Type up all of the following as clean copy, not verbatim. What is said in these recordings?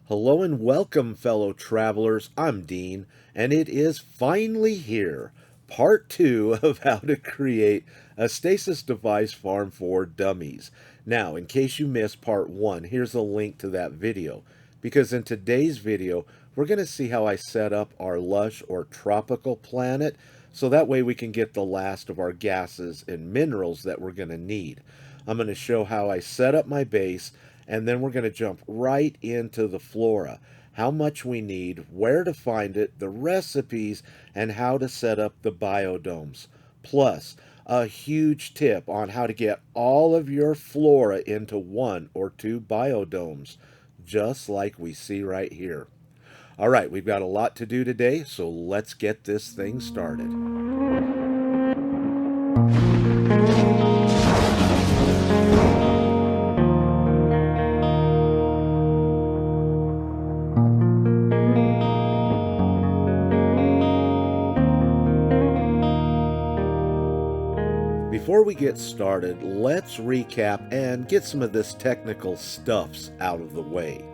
Hello and welcome, fellow travelers. I'm Dean, and it is finally here, part 2 of how to create a stasis device farm for dummies. Now, in case you missed part 1, here's a link to that video, because in today's video, we're going to see how I set up our lush or tropical planet, so that way we can get the last of our gases and minerals that we're going to need. I'm going to show how I set up my base, and then we're going to jump right into the flora, how much we need, where to find it, the recipes, and how to set up the biodomes. Plus, a huge tip on how to get all of your flora into 1 or 2 biodomes, just like we see right here. All right, we've got a lot to do today, so let's get this thing started. Before we get started, let's recap and get some of this technical stuffs out of the way.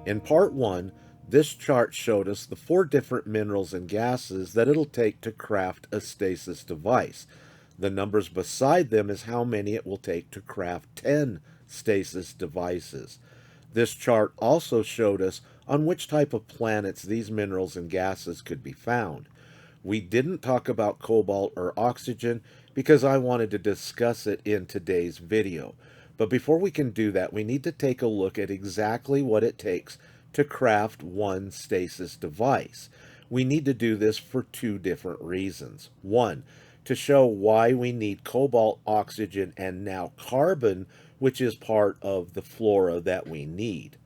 In part 1, this chart showed us the 4 different minerals and gases that it'll take to craft a stasis device. The numbers beside them is how many it will take to craft 10 stasis devices. This chart also showed us on which type of planets these minerals and gases could be found. We didn't talk about cobalt or oxygen because I wanted to discuss it in today's video. But before we can do that, we need to take a look at exactly what it takes to craft one stasis device. We need to do this for 2 different reasons. 1, to show why we need cobalt, oxygen, and now carbon, which is part of the flora that we need.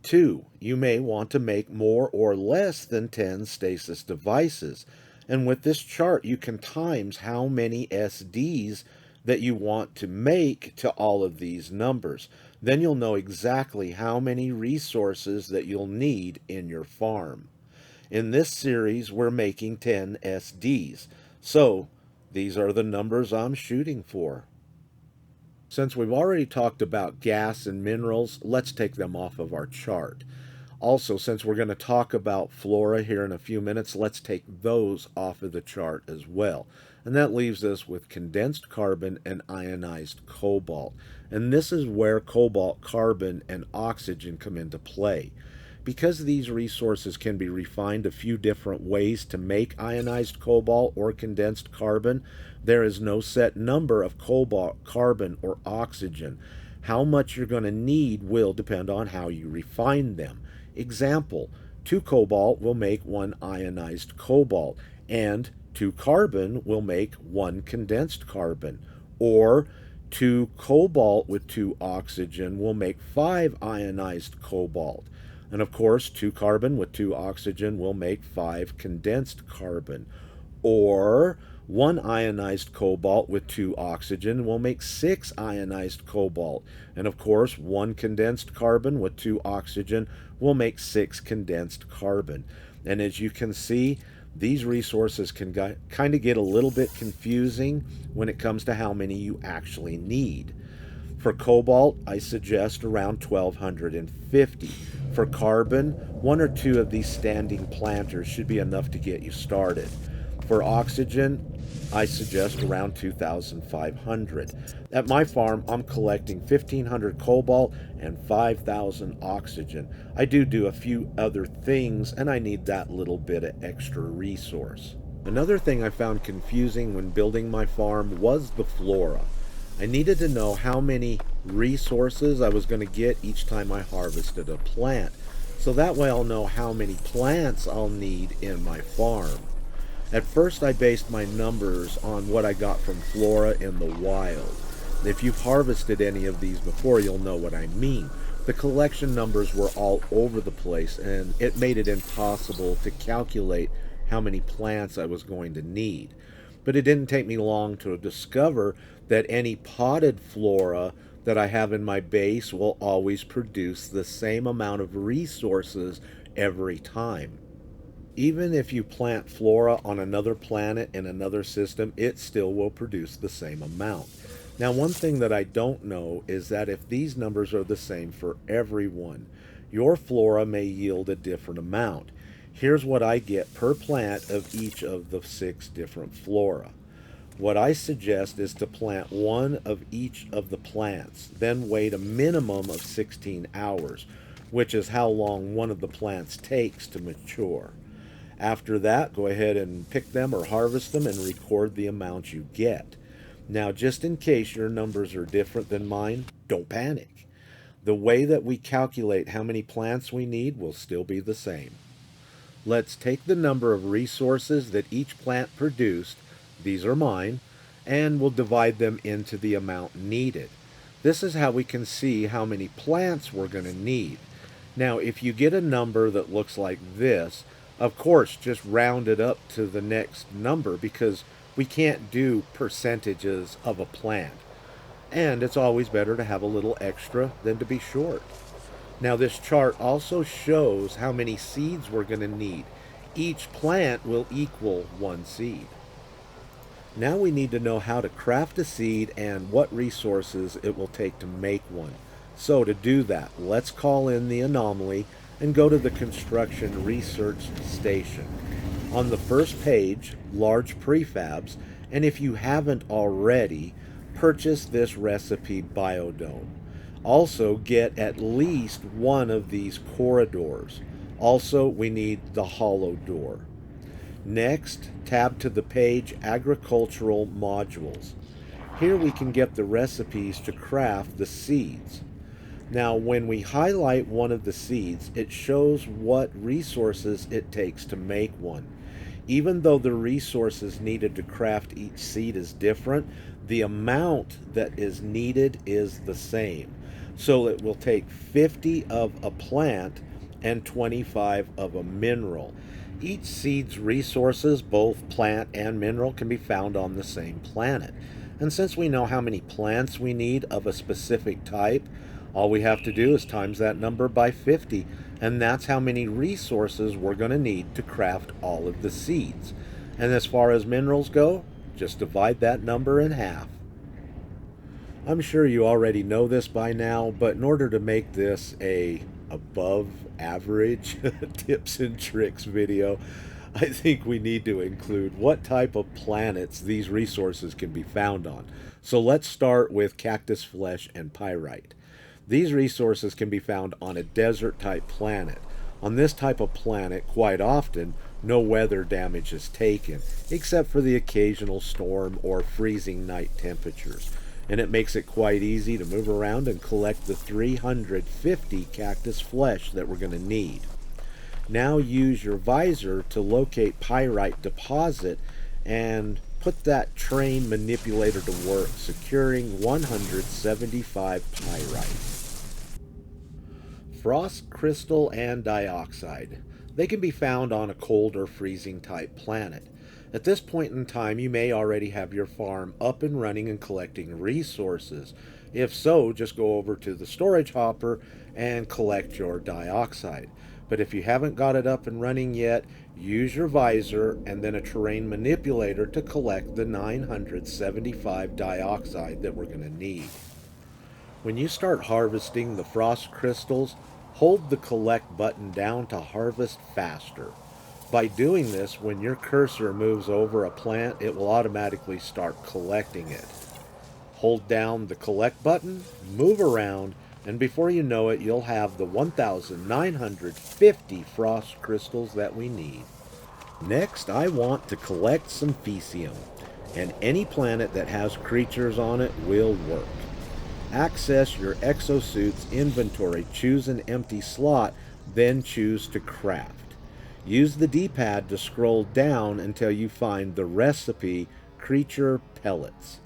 2, you may want to make more or less than 10 stasis devices. And with this chart, you can times how many SDs that you want to make to all of these numbers. Then you'll know exactly how many resources that you'll need in your farm. In this series, we're making 10 SDs. So these are the numbers I'm shooting for. Since we've already talked about gas and minerals, let's take them off of our chart. Also, since we're going to talk about flora here in a few minutes, let's take those off of the chart as well. And that leaves us with condensed carbon and ionized cobalt. And this is where cobalt, carbon, and oxygen come into play. Because these resources can be refined a few different ways to make ionized cobalt or condensed carbon, there is no set number of cobalt, carbon, or oxygen. How much you're going to need will depend on how you refine them. Example, 2 cobalt will make 1 ionized cobalt, and 2 carbon will make 1 condensed carbon. Or 2 cobalt with 2 oxygen will make 5 ionized cobalt. And of course, 2 carbon with 2 oxygen will make 5 condensed carbon. Or 1 ionized cobalt with 2 oxygen will make 6 ionized cobalt. And of course, 1 condensed carbon with 2 oxygen will make 6 condensed carbon. And as you can see, these resources can kind of get a little bit confusing when it comes to how many you actually need. For cobalt, I suggest around 1250. For carbon, 1 or 2 of these standing planters should be enough to get you started. For oxygen, I suggest around 2,500. At my farm, I'm collecting 1,500 cobalt and 5,000 oxygen. I do a few other things, and I need that little bit of extra resource. Another thing I found confusing when building my farm was the flora. I needed to know how many resources I was going to get each time I harvested a plant. So that way I'll know how many plants I'll need in my farm. At first I based my numbers on what I got from flora in the wild. If you've harvested any of these before, you'll know what I mean. The collection numbers were all over the place, and it made it impossible to calculate how many plants I was going to need. But it didn't take me long to discover that any potted flora that I have in my base will always produce the same amount of resources every time. Even if you plant flora on another planet in another system, it still will produce the same amount. Now, one thing that I don't know is that if these numbers are the same for everyone, Your flora may yield a different amount. Here's what I get per plant of each of the 6 different flora. What I suggest is to plant one of each of the plants, then wait a minimum of 16 hours, which is how long one of the plants takes to mature. After that, go ahead and pick them or harvest them and record the amount you get. Now, just in case your numbers are different than mine, don't panic. The way that we calculate how many plants we need will still be the same. Let's take the number of resources that each plant produced, these are mine, and we'll divide them into the amount needed. This is how we can see how many plants we're going to need. Now, if you get a number that looks like this, of course, just round it up to the next number because we can't do percentages of a plant. And it's always better to have a little extra than to be short. Now this chart also shows how many seeds we're going to need. Each plant will equal 1 seed. Now we need to know how to craft a seed and what resources it will take to make one. So to do that, let's call in the anomaly and go to the construction research station. On the first page, large prefabs, and if you haven't already, purchase this recipe Biodome. Also, get at least one of these corridors. Also, we need the hollow door. Next, tab to the page Agricultural Modules. Here we can get the recipes to craft the seeds. Now, when we highlight one of the seeds, it shows what resources it takes to make one. Even though the resources needed to craft each seed is different, the amount that is needed is the same. So it will take 50 of a plant and 25 of a mineral. Each seed's resources, both plant and mineral, can be found on the same planet. And since we know how many plants we need of a specific type, all we have to do is times that number by 50, and that's how many resources we're going to need to craft all of the seeds. And as far as minerals go, just divide that number in half. I'm sure you already know this by now, but in order to make this a above average tips and tricks video, I think we need to include what type of planets these resources can be found on. So let's start with Cactus Flesh and Pyrite. These resources can be found on a desert type planet. On this type of planet, quite often, no weather damage is taken, except for the occasional storm or freezing night temperatures. And it makes it quite easy to move around and collect the 350 Cactus Flesh that we're going to need. Now use your visor to locate Pyrite Deposit and put that train manipulator to work, securing 175 pyrite. Frost crystal and dioxide. They can be found on a cold or freezing type planet. At this point in time, you may already have your farm up and running and collecting resources. If so, just go over to the storage hopper and collect your dioxide. But if you haven't got it up and running yet, use your visor and then a terrain manipulator to collect the 975 dioxide that we're going to need. When you start harvesting the frost crystals, hold the collect button down to harvest faster. By doing this, when your cursor moves over a plant, it will automatically start collecting it. Hold down the collect button, move around, and before you know it, you'll have the 1,950 frost crystals that we need. Next, I want to collect some Phecium, and any planet that has creatures on it will work. Access your exosuit's inventory, choose an empty slot, then choose to craft. Use the D-pad to scroll down until you find the recipe Creature Pellets.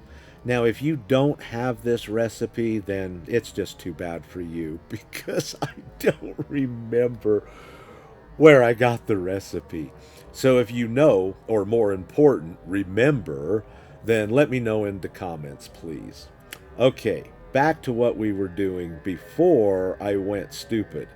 Now, if you don't have this recipe, then it's just too bad for you, because I don't remember where I got the recipe. So if you know, or more important, remember, then let me know in the comments, please. Okay, back to what we were doing before I went stupid.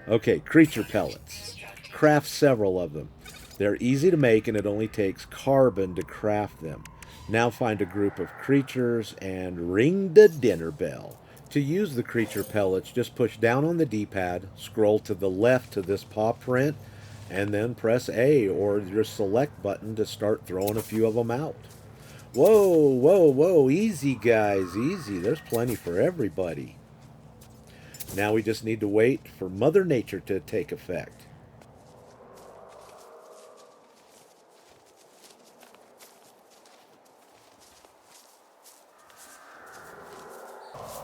Okay, creature pellets. Craft several of them. They're easy to make and it only takes carbon to craft them. Now find a group of creatures and ring the dinner bell. To use the creature pellets, just push down on the D-pad, scroll to the left to this paw print, and then press A or your select button to start throwing a few of them out. Whoa, whoa, whoa, easy guys, easy. There's plenty for everybody. Now we just need to wait for Mother Nature to take effect.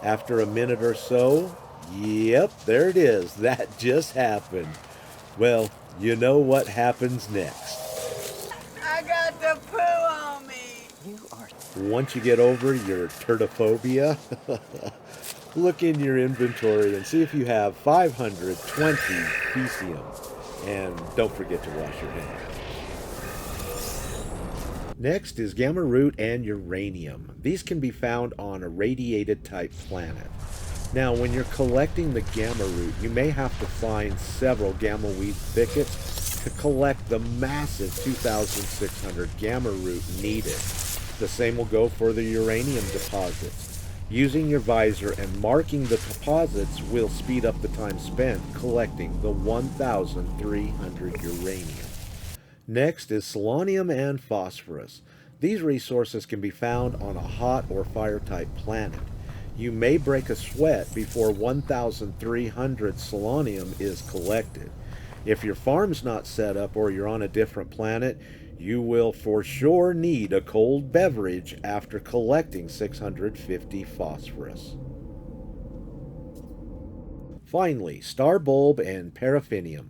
After a minute or so, yep, there it is. That just happened. Well, you know what happens next. I got the poo on me. Once you get over your turdophobia, look in your inventory and see if you have 520 PCM. And don't forget to wash your hands. Next is gamma root and uranium. These can be found on irradiated type planet. Now, when you're collecting the gamma root, you may have to find several gamma weed thickets to collect the massive 2,600 gamma root needed. The same will go for the uranium deposits. Using your visor and marking the deposits will speed up the time spent collecting the 1,300 uranium. Next is selenium and phosphorus. These resources can be found on a hot or fire type planet. You may break a sweat before 1,300 selenium is collected. If your farm's not set up or you're on a different planet, you will for sure need a cold beverage after collecting 650 phosphorus. Finally, star bulb and Paraffinum.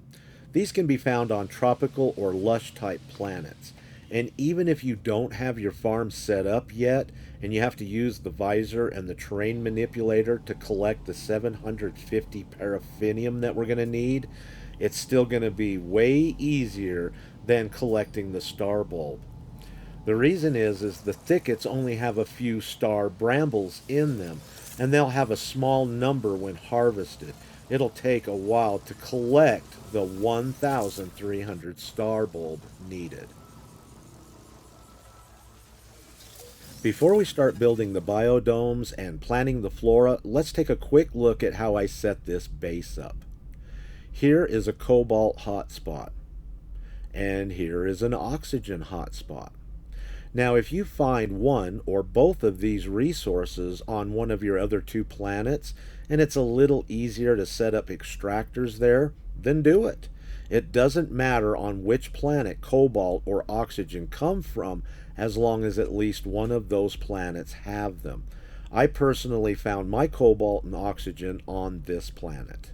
These can be found on tropical or lush type planets. And even if you don't have your farm set up yet, and you have to use the visor and the terrain manipulator to collect the 750 Paraffinum that we're going to need, it's still going to be way easier than collecting the star bulb. The reason is the thickets only have a few star brambles in them, and they'll have a small number when harvested. It'll take a while to collect the 1,300 star bulb needed. Before we start building the biodomes and planting the flora, let's take a quick look at how I set this base up. Here is a cobalt hotspot, and here is an oxygen hotspot. Now, if you find one or both of these resources on one of your other two planets, and it's a little easier to set up extractors there, then do it. It doesn't matter on which planet cobalt or oxygen come from, as long as at least one of those planets have them. I personally found my cobalt and oxygen on this planet.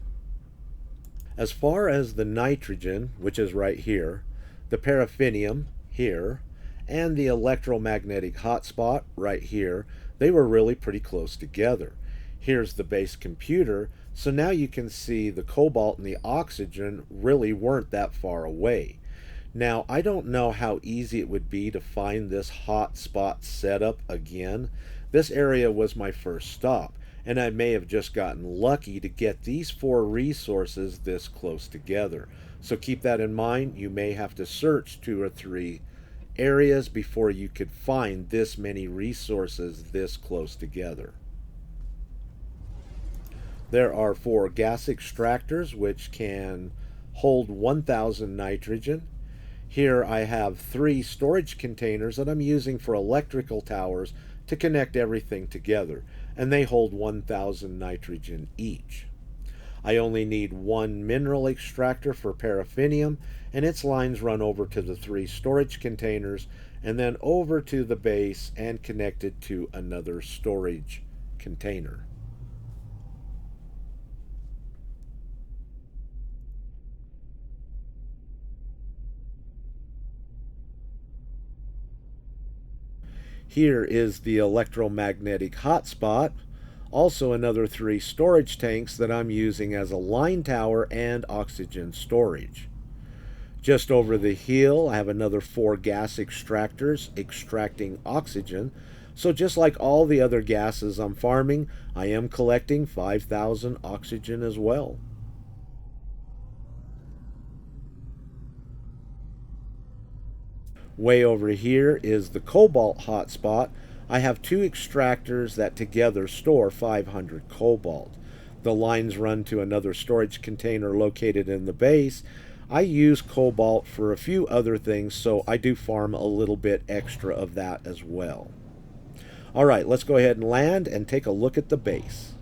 As far as the nitrogen, which is right here, the Paraffinum here, and the electromagnetic hotspot right here, they were really pretty close together. Here's the base computer, so now you can see the cobalt and the oxygen really weren't that far away. Now, I don't know how easy it would be to find this hotspot setup again. This area was my first stop, and I may have just gotten lucky to get these four resources this close together. So keep that in mind. You may have to search 2 or 3 areas before you could find this many resources this close together. There are 4 gas extractors which can hold 1,000 nitrogen. Here I have 3 storage containers that I'm using for electrical towers to connect everything together, and they hold 1,000 nitrogen each. I only need 1 mineral extractor for Paraffinum, and its lines run over to the 3 storage containers and then over to the base and connected to another storage container. Here is the electromagnetic hotspot, also another 3 storage tanks that I'm using as a line tower and oxygen storage. Just over the hill, I have another 4 gas extractors extracting oxygen. So just like all the other gases I'm farming, I am collecting 5,000 oxygen as well. Way over here is the cobalt hotspot. I have two extractors that together store 500 cobalt. The lines run to another storage container located in the base. I use cobalt for a few other things, so I do farm a little bit extra of that as well. Alright, let's go ahead and land and take a look at the base.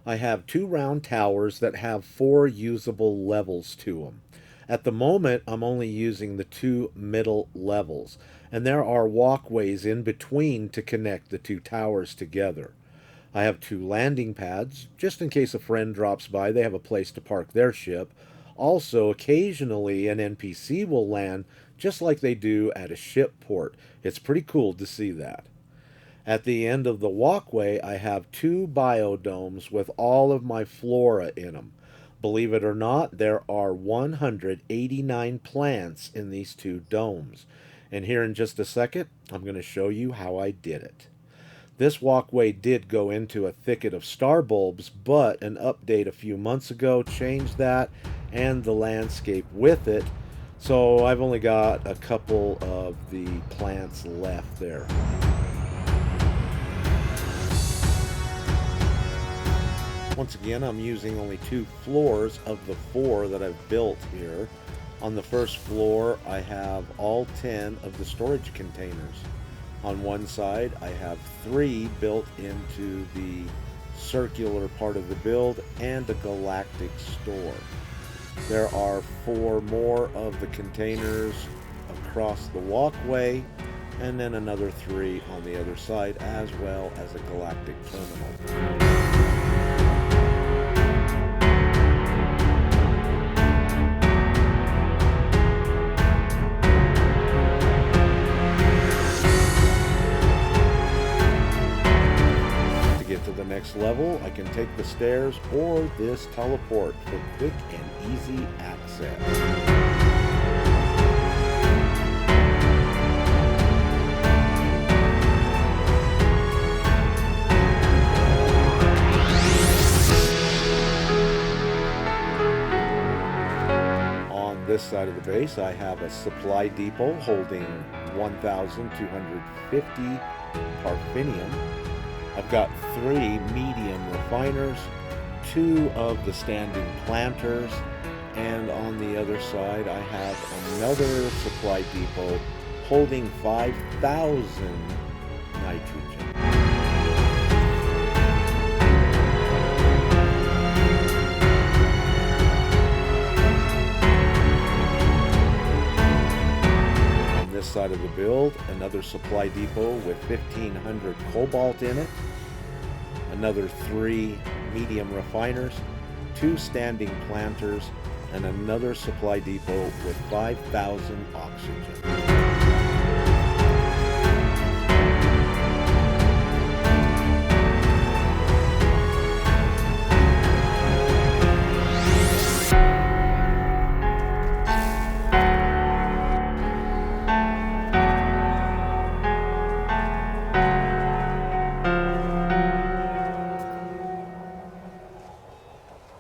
I have two round towers that have 4 usable levels to them. At the moment, I'm only using the 2 middle levels, and there are walkways in between to connect the 2 towers together. I have 2 landing pads, just in case a friend drops by, they have a place to park their ship. Also, occasionally an NPC will land just like they do at a ship port. It's pretty cool to see that. At the end of the walkway, I have 2 biodomes with all of my flora in them. Believe it or not, there are 189 plants in these 2 domes. And here in just a second, I'm going to show you how I did it. This walkway did go into a thicket of star bulbs, but an update a few months ago changed that and the landscape with it. So I've only got a couple of the plants left there. Once again, I'm using only 2 floors of the 4 that I've built here. On the first floor, I have all 10 of the storage containers. On one side, I have 3 built into the circular part of the build and a galactic store. There are 4 more of the containers across the walkway, and then another 3 on the other side, as well as a galactic terminal. Next level, I can take the stairs or this teleport for quick and easy access. On this side of the base, I have a supply depot holding 1,250 Paraffinum. I've got 3 medium refiners, 2 of the standing planters, and on the other side I have another supply depot holding 5,000 nitrogen. On this side of the build, another supply depot with 1,500 cobalt in it, another 3 medium refiners, 2 standing planters, and another supply depot with 5,000 oxygen.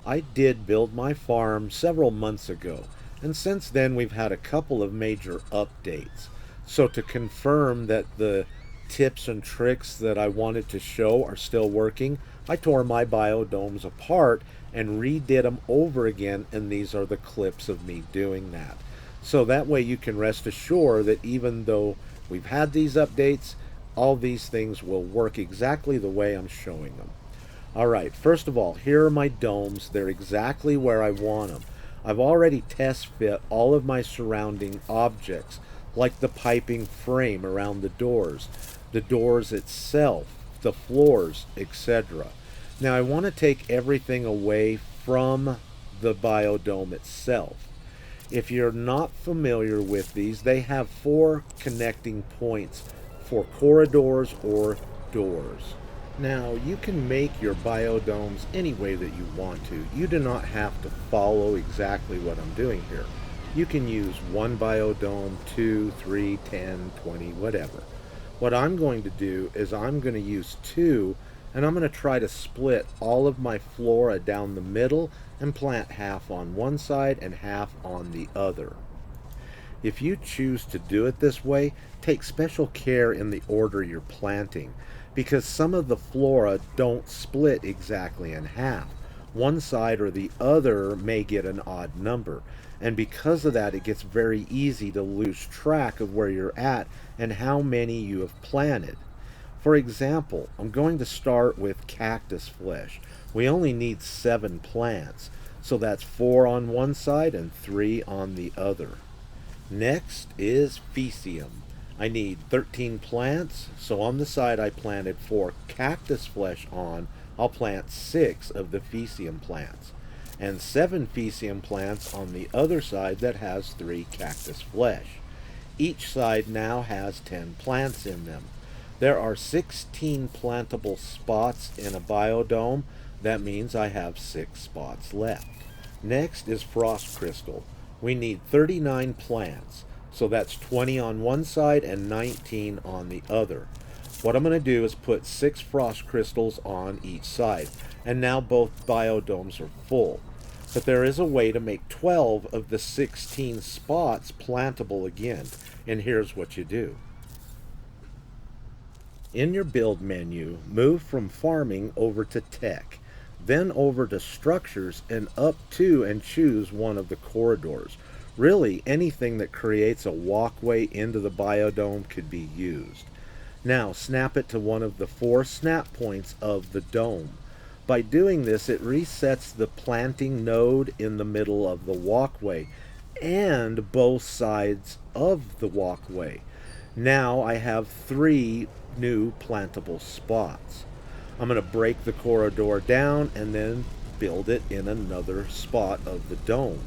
I did build my farm several months ago, and since then we've had a couple of major updates. So to confirm that the tips and tricks that I wanted to show are still working, I tore my biodomes apart and redid them over again, and these are the clips of me doing that. So that way you can rest assured that even though we've had these updates, all these things will work exactly the way I'm showing them. Alright, first of all, here are my domes. They're exactly where I want them. I've already test fit all of my surrounding objects, like the piping frame around the doors itself, the floors, etc. Now I want to take everything away from the biodome itself. If you're not familiar with these, they have 4 connecting points for corridors or doors. Now, you can make your biodomes any way that you want to. You do not have to follow exactly what I'm doing here. You can use 1 biodome, 2, 3, 10, 20, whatever. What I'm going to do is I'm going to use 2, and I'm going to try to split all of my flora down the middle and plant half on one side and half on the other. If you choose to do it this way, take special care in the order you're planting, because some of the flora don't split exactly in half. One side or the other may get an odd number, and because of that it gets very easy to lose track of where you're at and how many you have planted. For example, I'm going to start with Cactus Flesh. We only need 7 plants, so that's 4 on one side and 3 on the other. Next is Phecium. I need 13 plants, so on the side I planted 4 Cactus Flesh on, I'll plant 6 of the Phecium plants, and 7 Phecium plants on the other side that has 3 Cactus Flesh. Each side now has 10 plants in them. There are 16 plantable spots in a biodome. That means I have 6 spots left. Next is Frost Crystal. We need 39 plants, so that's 20 on one side and 19 on the other. What I'm going to do is put 6 frost crystals on each side, and now both biodomes are full. But there is a way to make 12 of the 16 spots plantable again, and here's what you do. In your build menu, move from farming over to tech, then over to structures and up to and choose one of the corridors. Really, anything that creates a walkway into the biodome could be used. Now snap it to one of the 4 snap points of the dome. By doing this, it resets the planting node in the middle of the walkway and both sides of the walkway. Now I have 3 new plantable spots. I'm going to break the corridor down and then build it in another spot of the dome.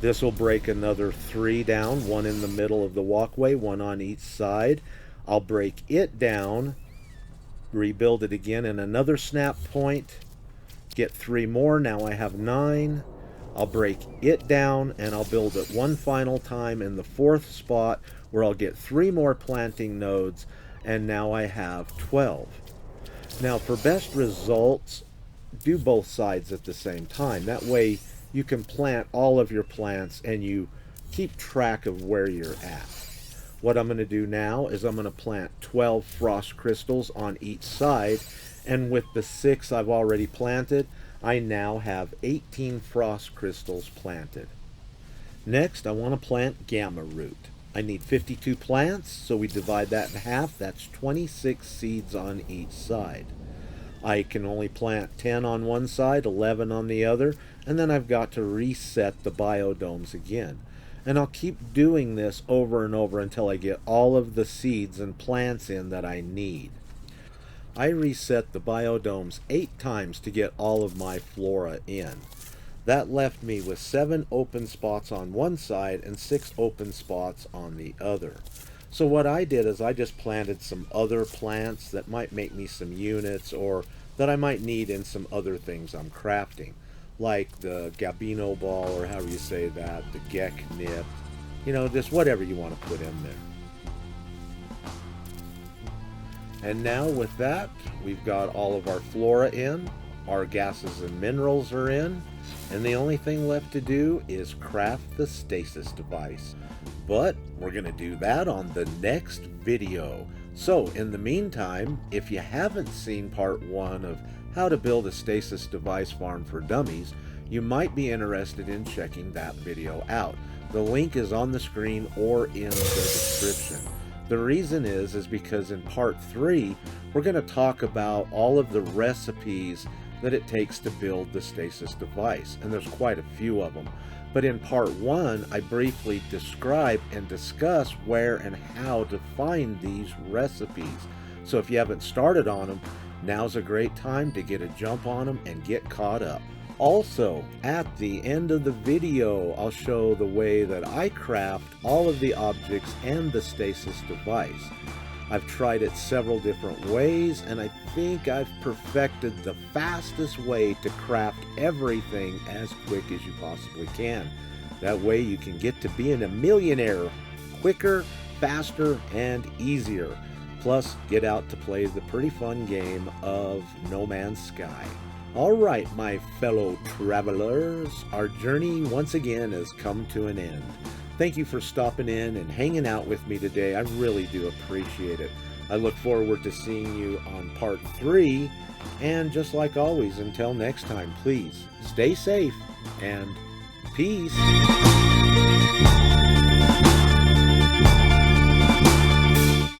This will break another 3 down, 1 in the middle of the walkway, 1 on each side. I'll break it down, rebuild it again in another snap point, get 3 more. Now I have 9. I'll break it down and I'll build it one final time in the 4th spot where I'll get 3 more planting nodes, and now I have 12. Now for best results, do both sides at the same time. That way you can plant all of your plants and you keep track of where you're at. What I'm going to do now is I'm going to plant 12 frost crystals on each side, and with the 6 I've already planted, I now have 18 frost crystals planted. Next, I want to plant gamma root. I need 52 plants, so we divide that in half. That's 26 seeds on each side. I can only plant 10 on one side, 11 on the other, and then I've got to reset the biodomes again. And I'll keep doing this over and over until I get all of the seeds and plants in that I need. I reset the biodomes 8 times to get all of my flora in. That left me with 7 open spots on one side and 6 open spots on the other. So what I did is I just planted some other plants that might make me some units, or that I might need in some other things I'm crafting, like the Gabino ball, or however you say that, the Gek nip, you know, just whatever you want to put in there. And now with that, we've got all of our flora in, our gases and minerals are in, and the only thing left to do is craft the stasis device. But we're going to do that on the next video. So in the meantime, if you haven't seen part 1 of how to build a stasis device farm for dummies, you might be interested in checking that video out. The link is on the screen or in the description. The reason is because in part 3, we're going to talk about all of the recipes that it takes to build the stasis device, and there's quite a few of them. But in part 1, I briefly describe and discuss where and how to find these recipes. So if you haven't started on them, now's a great time to get a jump on them and get caught up. Also, at the end of the video, I'll show the way that I craft all of the objects and the stasis device. I've tried it several different ways, and I think I've perfected the fastest way to craft everything as quick as you possibly can. That way you can get to being a millionaire quicker, faster, and easier. Plus, get out to play the pretty fun game of No Man's Sky. Alright, my fellow travelers, our journey once again has come to an end. Thank you for stopping in and hanging out with me today. I really do appreciate it. I look forward to seeing you on part 3. And just like always, until next time, please stay safe and peace.